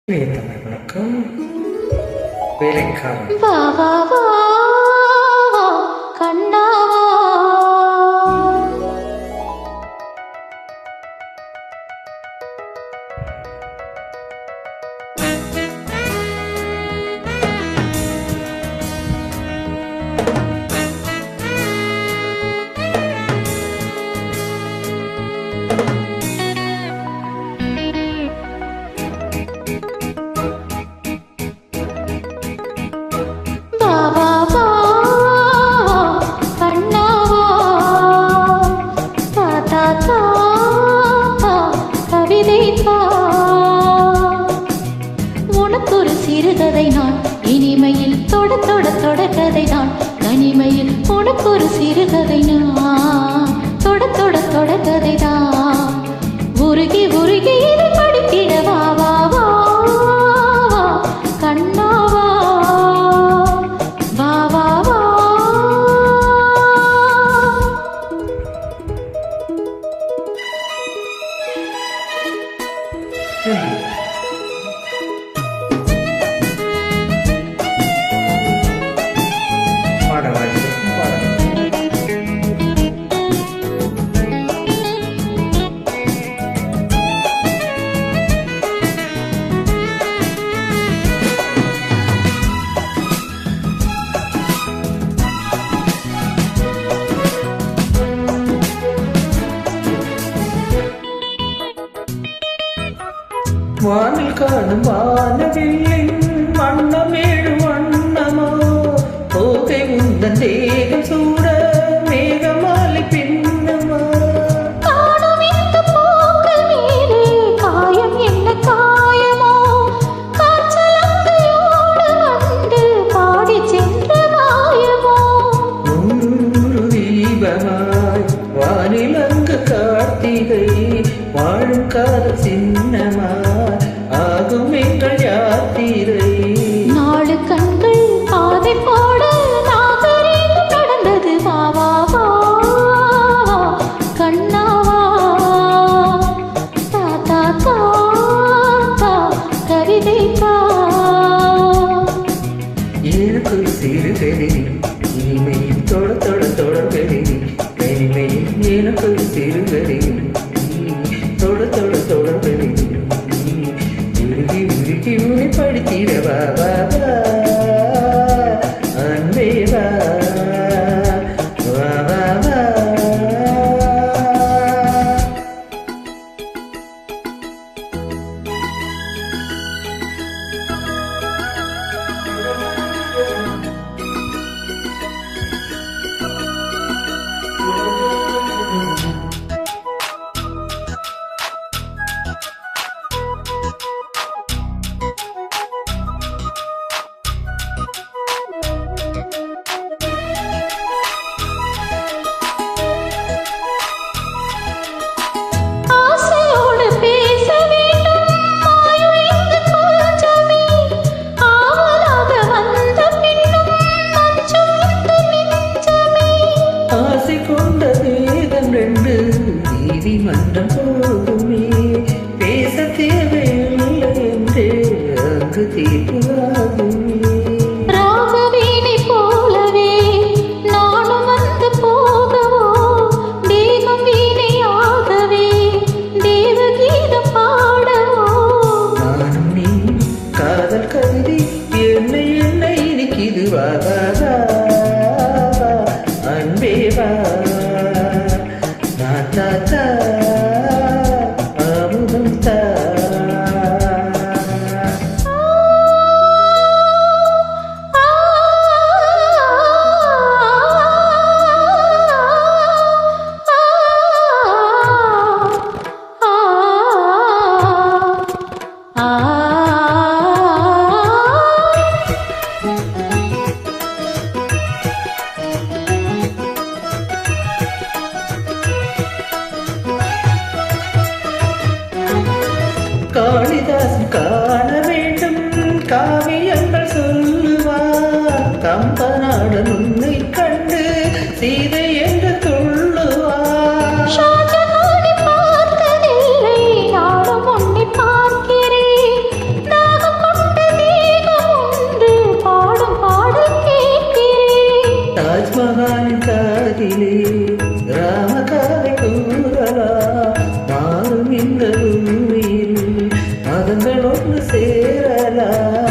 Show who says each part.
Speaker 1: தமிழ் வணக்கம். வேலைக்காரன்
Speaker 2: வா வா வா கண்ணா உனக்கொரு சிறுகதை நான் இனிமையில் தொட தொட தொடர்கதை நான் தனிமையில் உனக்கொரு சிறுகதை நான் தொட தொட தொடர்கதை தான் உருகி உருகி இதை படித்திட வா வா வா கண்ணாவா வா வா வா
Speaker 1: வானில் காணும் வானவில்லின் வண்ணமேழு வண்ணமோ போதை உந்தன் தேகம் சூட மேகமாலை பின்னமா
Speaker 2: காணும் இந்த பூக்கள் மீது காயம் என்ன காயமோ காற்றலங்கையோடு வந்து பாடி சென்ற மாயமோ
Speaker 1: நூறு தீபமாய் வானில் அங்கு கார்த்திகை வாழும் காதல் சின்னமா ஆகும் எங்கள் யாத்திரை
Speaker 2: நாலு கண்கள் பாதை போட நாகரீகம் நடந்தது வா வா வா கண்ணாவா தா தா தா தா கவிதை தா
Speaker 1: எனக்கு சிறுகதை இனிமையில் தொட தொட தொடர்கதை தனிமையில் எனக்கு சிறுகதை தொட தொட தொடர்கதை உருகி உருகி உன்னை படித்திடவா வா வா அன்பே வா வா வா வா
Speaker 2: ஆசையோடு பேச வேண்டும் மாயம் இங்கு கொஞ்சமே ஆவலாக வந்த பின்னும் மஞ்சம் இந்த நெஞ்சமே
Speaker 1: ஆசை கொண்ட வேதம் ரெண்டு நீதிமன்றம் போகுமே பேச தேவையில்லை என்றே அங்கு தீர்ப்பு ஆகுமே
Speaker 2: ராகவீணை போலவே நானும் வந்து போகவோ தேகம் வீணையாகவே தேவகீதம் பாடவோ
Speaker 1: நானும் நீ காதல் கருதி என்னை என்னை இனிக்குது வா வா வா வா, அன்பே வா தா தா தா அமுதம் தா காளிதாசன் காண வேண்டும் காவியங்கள் சொல்லுவார் கம்பநாடன் உன்னை கண்டு சீதை என்று துள்ளுவார்
Speaker 2: ஷாஜஹானை பார்த்ததில்லை நானும் உன்னை பார்க்கிறேன்
Speaker 1: ஒன்று சேரலாம்.